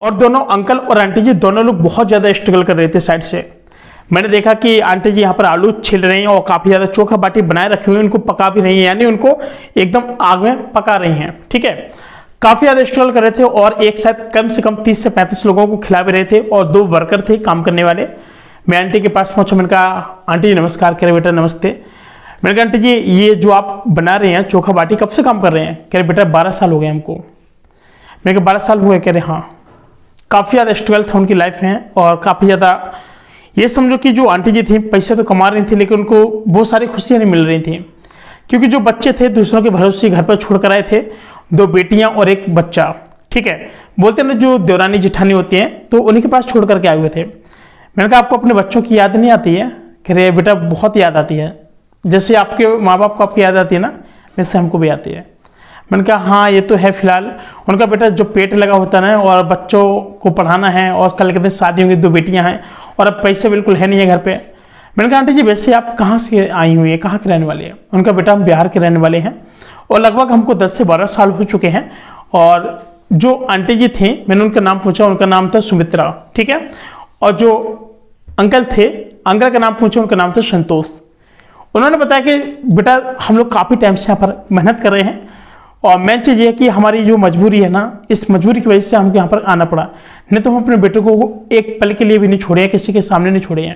और दोनों अंकल और आंटी जी दोनों लोग बहुत ज़्यादा स्ट्रगल कर रहे थे साइड से। मैंने देखा कि आंटी जी यहाँ पर आलू छिल रही हैं और काफ़ी ज़्यादा चोखा बाटी बनाए रखी हुई है, उनको पका भी रही हैं, यानी उनको एकदम आग में पका रही हैं। ठीक है, काफ़ी ज़्यादा स्ट्रगल कर रहे थे और एक साथ कम से कम 30 से 35 लोगों को खिला भी रहे थे और 2 वर्कर थे काम करने वाले। मैं आंटी के पास पहुंचा, मैंने कहा आंटी जी नमस्कार। कह रहे बेटा नमस्ते। मैंने कहा आंटी जी ये जो आप बना रहे हैं चोखा बाटी कब से काम कर रहे हैं? कह रहे बेटा 12 साल हो गए हमको। मैंने कहा 12 साल हो गए? कह रहे हाँ। काफ़ी ज़्यादा स्ट्रगल था उनकी लाइफ में और काफ़ी ज़्यादा ये समझो कि जो आंटी जी थी पैसे तो कमा रही थी लेकिन उनको बहुत सारी खुशियाँ नहीं मिल रही थी, क्योंकि जो बच्चे थे दूसरों के भरोसे घर पर छोड़ कर आए थे, 2 बेटियां और 1 बच्चा। ठीक है, बोलते हैं ना जो देवरानी जिठानी होती हैं तो उन्हीं के पास छोड़ करके आए हुए थे। मैंने कहा आपको अपने बच्चों की याद नहीं आती है? कह रहे बेटा बहुत याद आती है, जैसे आपके माँ बाप को आपकी याद आती है ना वैसे हमको भी आती है। मैंने कहा हाँ ये तो है फिलहाल। उनका बेटा जो पेट लगा होता है ना और बच्चों को पढ़ाना है और कल कहते शादी होंगी, 2 बेटियां हैं और अब पैसे बिल्कुल है नहीं है घर पे। मैंने कहा आंटी जी वैसे आप कहाँ से आई हुई है, कहाँ के रहने वाले हैं? उनका बेटा हम बिहार के रहने वाले हैं और लगभग हमको 10 से 12 साल हो चुके हैं। और जो आंटी जी थी मैंने उनका नाम पूछा, उनका नाम था सुमित्रा। ठीक है, और जो अंकल थे अंकल का नाम पूछा, उनका नाम था संतोष। उन्होंने बताया कि बेटा हम लोग काफ़ी टाइम से यहाँ पर मेहनत कर रहे हैं और मेन चीज़ ये है कि हमारी जो मजबूरी है ना, इस मजबूरी की वजह से हमको यहाँ पर आना पड़ा, नहीं तो हम अपने बेटे को एक पल के लिए भी नहीं छोड़े हैं, किसी के सामने नहीं छोड़े हैं।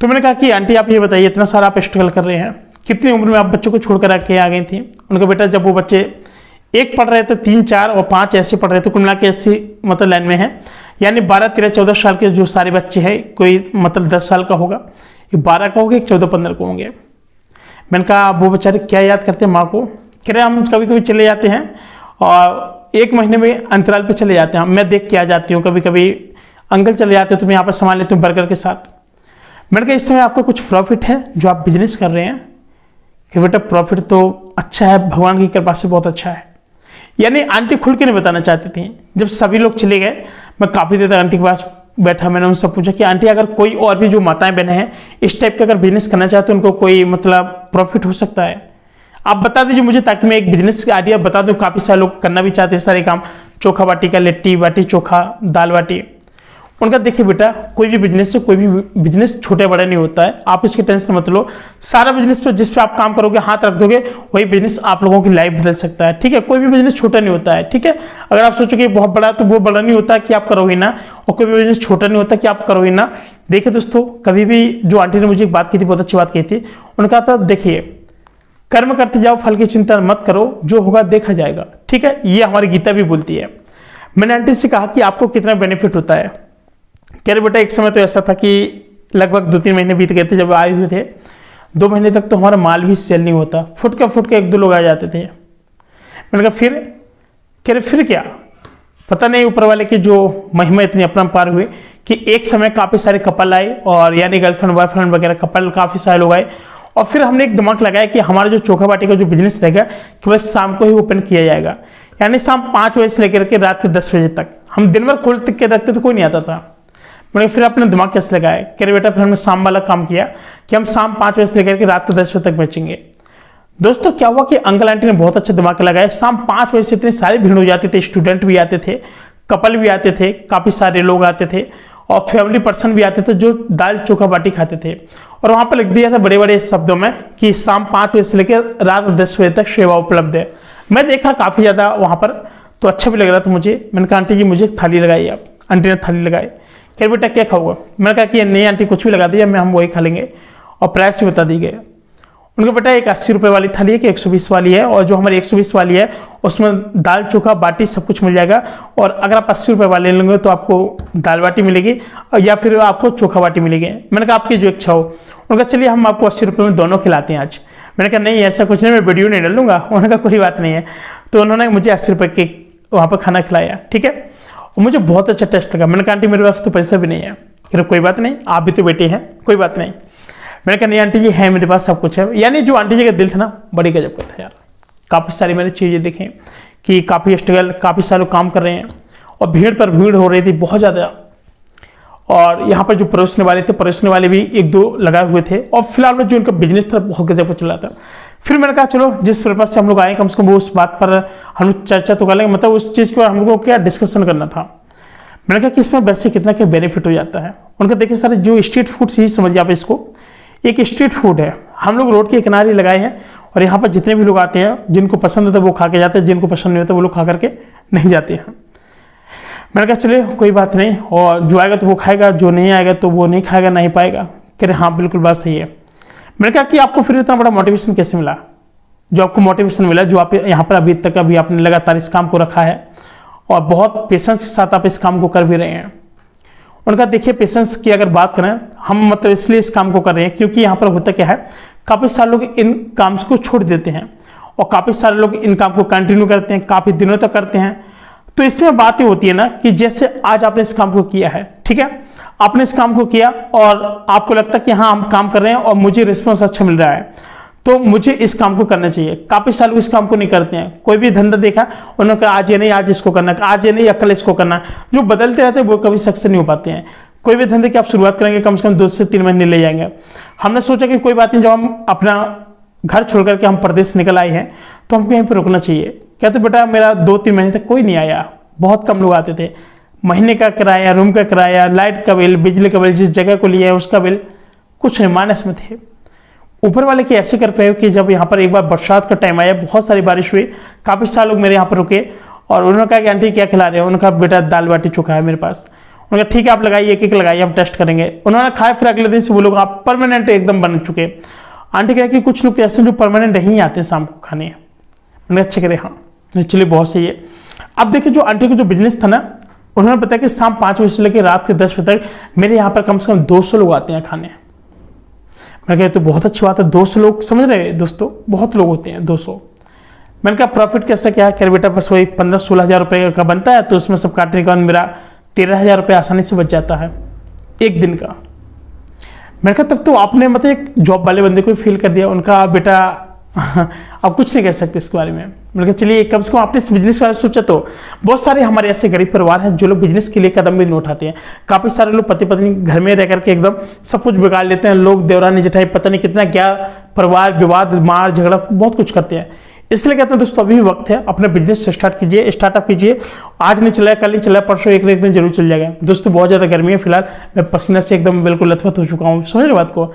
तो मैंने कहा कि आंटी आप ये बताइए इतना सारा आप स्ट्रगल कर रहे हैं, कितनी उम्र में आप बच्चों को छोड़कर आके आ गई थी? उनका बेटा जब वो बच्चे 1 पढ़ रहे थे, 3, 4 और 5 ऐसे पढ़ रहे थे, कुल मिला के ऐसी मतलब लाइन में है, यानी 12, 13, 14 साल के जो सारे बच्चे हैं, कोई मतलब 10 साल का होगा, 12 का होगा, 14, 15 को होंगे। मैंने कहा वो बेचारे क्या याद करते हैं माँ को? कह रहे हम कभी कभी चले जाते हैं और 1 महीने में अंतराल पे चले जाते हैं, मैं देख के आ जाती हूँ, कभी कभी अंकल चले जाते हैं तो मैं यहाँ पर संभाल लेती हूँ बर्गर के साथ। मैंने कहा इस समय आपका कुछ प्रॉफिट है जो आप बिजनेस कर रहे हैं? कि बेटा प्रॉफिट तो अच्छा है, भगवान की कृपा से बहुत अच्छा है। यानी आंटी खुल के नहीं बताना चाहती थी। जब सभी लोग चले गए मैं काफ़ी देर तक आंटी के पास बैठा, मैंने उनसे पूछा कि आंटी अगर कोई और भी जो माताएं बहनें हैं इस टाइप का अगर बिजनेस करना चाहते हैं, उनको कोई मतलब प्रॉफिट हो सकता है, आप बता दीजिए मुझे, ताकि मैं एक बिजनेस का आइडिया बता दूं। काफ़ी सारे लोग करना भी चाहते हैं सारे काम, चोखा बाटी का, लिट्टी बाटी चोखा, दाल बाटी। उनका देखिए बेटा कोई भी बिजनेस से कोई भी बिजनेस छोटे बड़े नहीं होता है, आप इसकी टेंशन मत लो। सारा बिजनेस पर जिस पे आप काम करोगे हाथ रख दोगे वही बिजनेस आप लोगों की लाइफ बदल सकता है। ठीक है, कोई भी बिजनेस छोटा नहीं होता है। ठीक है, अगर आप सोचोगे बहुत बड़ा तो वो बड़ा नहीं होता कि आप करोगे ना, और कोई भी बिजनेस छोटा नहीं होता कि आप करोगे ना। देखिए दोस्तों, कभी भी जो आंटी ने मुझे एक बात की थी, बहुत अच्छी बात कही थी। उन्होंने कहा था देखिए कर्म करते जाओ, फल की चिंता मत करो, जो होगा देखा जाएगा। ठीक है, ये हमारी गीता भी बोलती है। मैंने आंटी से कहा कि आपको कितना बेनिफिट होता है? कह रहे बेटा एक समय तो ऐसा था कि लगभग 2-3 महीने बीत गए थे जब आए हुए थे, 2 महीने तक तो हमारा माल भी सेल नहीं होता, फुट के 1-2 लोग आ जाते थे। मैंने कहा फिर? कह रहे फिर क्या, पता नहीं ऊपर वाले की जो महिमा इतनी अपरंपार हुई कि एक समय काफ़ी सारे कपल आए, और यानी गर्लफ्रेंड बॉयफ्रेंड वगैरह कपल काफ़ी सारे लोग आए। और फिर हमने एक दिमाग लगाया कि हमारा जो चोखा बाटी का जो बिजनेस रहेगा कि बस शाम को ही ओपन किया जाएगा, यानी शाम 5 बजे से लेकर के रात के 10 बजे तक। हम दिन भर खोल के रखते तो कोई नहीं आता था। मैंने फिर अपने दिमाग कैसे लगाया? कह रहे बेटा फिर हमने शाम वाला काम किया कि हम शाम 5 बजे से लेकर के रात के 10 बजे तक बेचेंगे। दोस्तों क्या हुआ कि अंकल आंटी ने बहुत अच्छा दिमाग लगाया। शाम 5 बजे से इतनी सारी भीड़ हो जाती थी, स्टूडेंट भी आते थे, कपल भी आते थे, काफ़ी सारे लोग आते थे और फैमिली पर्सन भी आते थे जो दाल चोखा बाटी खाते थे। और वहाँ पर लिख दिया था बड़े बड़े शब्दों में कि शाम 5 बजे से लेकर रात 10 बजे तक सेवा उपलब्ध है। मैं देखा काफ़ी ज़्यादा वहाँ पर, तो अच्छा भी लग रहा था मुझे। मैंने कहा आंटी जी मुझे थाली लगाई आप। आंटी ने थाली लगाई। कह बेटा क्या खाओगे? मैंने कहा कि नहीं आंटी कुछ भी लगा दीजिए, हम वही खा लेंगे, और प्राइस भी बता दी गए। उनका बेटा एक 80 रुपये वाली थाली है कि 120 वाली है, और जो हमारी 120 वाली है उसमें दाल चोखा बाटी सब कुछ मिल जाएगा। और अगर आप 80 रुपये वाले लेंगे तो आपको दाल बाटी मिलेगी या फिर आपको चोखा बाटी मिलेगी। मैंने कहा आपकी जो इच्छा हो। उनका चलिए हम आपको 80 रुपये में दोनों खिलाते हैं आज। मैंने कहा नहीं ऐसा कुछ नहीं, मैं वीडियो नहीं डालूंगा। उन्होंने कहा कोई बात नहीं है। तो उन्होंने मुझे 80 रुपये के वहाँ पर खाना खिलाया। ठीक है, और मुझे बहुत अच्छा टेस्ट लगा। मैंने कहा आंटी मेरे पास तो पैसा भी नहीं है। फिर कोई बात नहीं, आप भी तो बेटे हैं, कोई बात नहीं। मैंने कहा नहीं आंटी जी है मेरे पास सब कुछ है। यानी जो आंटी जी का दिल था ना बड़ी गजब का था यार। काफ़ी सारी मैंने चीज़ें देखी कि काफ़ी स्ट्रगल, काफ़ी सारे लोग काम कर रहे हैं और भीड़ पर भीड़ हो रही थी बहुत ज़्यादा। और यहाँ पर जो परोसने वाले थे, परोसने वाले भी 1-2 लगाए हुए थे। और फिलहाल में जो उनका बिजनेस था बहुत गजब का चल रहा था। फिर मैंने कहा चलो जिस पर्पज से हम लोग आए कम से कम वो उस बात पर हम लोग चर्चा तो कर लेंगे, मतलब उस चीज़ को हम लोग को क्या डिस्कशन करना था। मैंने कहा कि इसमें वैसे कितना क्या बेनिफिट हो जाता है। उनका देखिए सर जो स्ट्रीट फूड चीज़ समझिए आप इसको, एक स्ट्रीट फूड है, हम लोग रोड के किनारे लगाए हैं और यहाँ पर जितने भी लोग आते हैं जिनको पसंद होता है वो खा के जाते हैं, जिनको पसंद नहीं होता वो लोग खा करके नहीं जाते हैं। मैंने कहा चलिए कोई बात नहीं, और जो आएगा तो वो खाएगा, जो नहीं आएगा तो वो नहीं खाएगा, नहीं पाएगा। कह रहे हाँ बिल्कुल बात सही है। मैंने कहा कि आपको फिर इतना बड़ा मोटिवेशन कैसे मिला, जो आपको मोटिवेशन मिला, जो आप यहाँ पर अभी तक अभी आपने लगातार इस काम को रखा है और बहुत पेशेंस के साथ आप इस काम को कर भी रहे हैं। उनका देखिए पेशेंस की अगर बात करें हम, मतलब इसलिए इस काम को कर रहे हैं क्योंकि यहाँ पर होता क्या है, काफ़ी सारे लोग इन काम को छोड़ देते हैं और काफ़ी सारे लोग इन काम को कंटिन्यू करते हैं, काफ़ी दिनों तक करते हैं। तो इसमें बात ये होती है ना कि जैसे आज आपने इस काम को किया है, ठीक है, आपने इस काम को किया और आपको लगता है कि हाँ हम काम कर रहे हैं और मुझे रिस्पॉन्स अच्छा मिल रहा है तो मुझे इस काम को करना चाहिए। काफी साल इस काम को नहीं करते हैं। कोई भी धंधा देखा उन्होंने कहा आज ये नहीं आज इसको करना, आज ये नहीं कल इसको करना, जो बदलते रहते हैं वो कभी सक्सेस नहीं हो पाते हैं। कोई भी धंधे की आप शुरुआत करेंगे कम से कम 2 से 3 महीने ले जाएंगे। हमने सोचा कि कोई बात नहीं, जब हम अपना घर छोड़ करके हम प्रदेश निकल आए हैं तो हमको यहीं पर रुकना चाहिए। कहते बेटा मेरा 2-3 महीने तक कोई नहीं आया, बहुत कम लोग आते थे। महीने का किराया, रूम का किराया, लाइट का बिल, बिजली का बिल, जिस जगह को लिया है उसका बिल, कुछ नहीं, माइनस में थे। ऊपर वाले की ऐसे कर पाए कि जब यहाँ पर एक बार बरसात का टाइम आया, बहुत सारी बारिश हुई, काफ़ी सारे लोग मेरे यहाँ पर रुके और उन्होंने कहा कि आंटी क्या खिला रहे हो, उन्होंने कहा बेटा दाल बाटी चोखा है मेरे पास। उन्होंने कहा ठीक है आप लगाइए, एक लगाइए, हम टेस्ट करेंगे। उन्होंने खाया, फिर अगले दिन से वो लोग आप परमानेंट एकदम बन चुके। आंटी कहा कि कुछ लोग ऐसे जो परमानेंट नहीं आते शाम को खाने। उन्होंने अच्छे करे हाँ चलिए बहुत सही है। अब देखिए जो आंटी को जो बिजनेस था ना, उन्होंने बताया कि शाम 5 बजे से लेकर रात के 10 बजे तक मेरे यहाँ पर कम से कम 200 लोग आते हैं खाने। मैंने कहा तो बहुत अच्छी बात है, 200 लोग, समझ रहे हैं दोस्तों, बहुत लोग होते हैं 200। मैंने कहा प्रॉफिट कैसा क्या है, कह बेटा बस वही 15-16 हज़ार रुपये का बनता है, तो उसमें सब काटने के बाद मेरा 13 हज़ार रुपये आसानी से बच जाता है एक दिन का। मैंने कहा तब तो आपने मतलब एक जॉब वाले बंदे को फील कर दिया। उनका बेटा अब कुछ नहीं कह सकते इसके बारे में। मैंने कहा चलिए कम से कम आपने इस बिजनेस के बारे में सोचा। तो बहुत सारे हमारे ऐसे गरीब परिवार हैं जो लोग बिजनेस के लिए कदम भी नहीं उठाते हैं। काफी सारे लोग पति पत्नी घर में रह करके एकदम सब कुछ बिगाड़ लेते हैं। लोग देवरानी जेठाई पता नहीं कितना क्या परिवार विवाद, मार झगड़ा, बहुत कुछ करते हैं। इसलिए कहते हैं दोस्तों अभी भी वक्त है, अपना बिजनेस स्टार्ट कीजिए, स्टार्टअप कीजिए। आज नहीं चला, कल नहीं चला, परसों एक दिन जरूर चल जाएगा। दोस्तों बहुत ज्यादा गर्मी है, फिलहाल मैं पसीने से एकदम बिल्कुल लथपथ हो चुका हूँ, समझ रहे बात को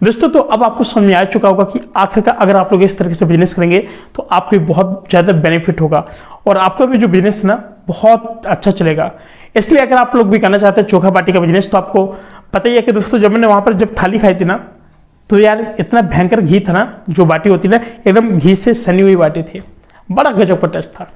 दोस्तों। तो अब आपको समझ में आ चुका होगा कि आखिरकार अगर आप लोग इस तरीके से बिजनेस करेंगे तो आपको बहुत ज्यादा बेनिफिट होगा और आपका भी जो बिजनेस है ना बहुत अच्छा चलेगा। इसलिए अगर आप लोग भी करना चाहते हैं चोखा बाटी का बिजनेस, तो आपको पता ही है कि दोस्तों जब मैंने वहां पर जब थाली खाई थी ना, तो यार इतना भयंकर घी था ना, जो बाटी होती ना एकदम घी से सनी हुई बाटी थी, बड़ा गजब का टेस्ट था,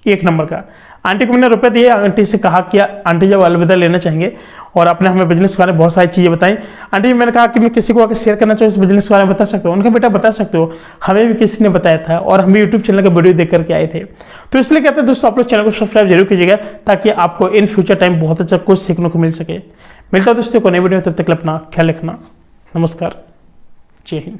एक नंबर का। आंटी को मैंने रुपए दिए, आंटी से कहा कि आंटी जब अलविदा लेना चाहेंगे और आपने हमें बिजनेस के बारे में बहुत सारी चीज़ें बताई। आंटी मैंने कहा कि मैं किसी को अगर शेयर करना चाहूँ इस बिजनेस के बारे में बता सकते हो। उनका बेटा बता सकते हो, हमें भी किसी ने बताया था और हम भी यूट्यूब चैनल का वीडियो देख करके आए थे। तो इसलिए कहते हैं दोस्तों आप लोग चैनल को सब्सक्राइब जरूर कीजिएगा ताकि आपको इन फ्यूचर टाइम बहुत अच्छा कुछ सीखने को मिल सके। मिलता है दोस्तों को नई वीडियो में, तब तक अपना ख्याल रखना। नमस्कार, जय हिंद।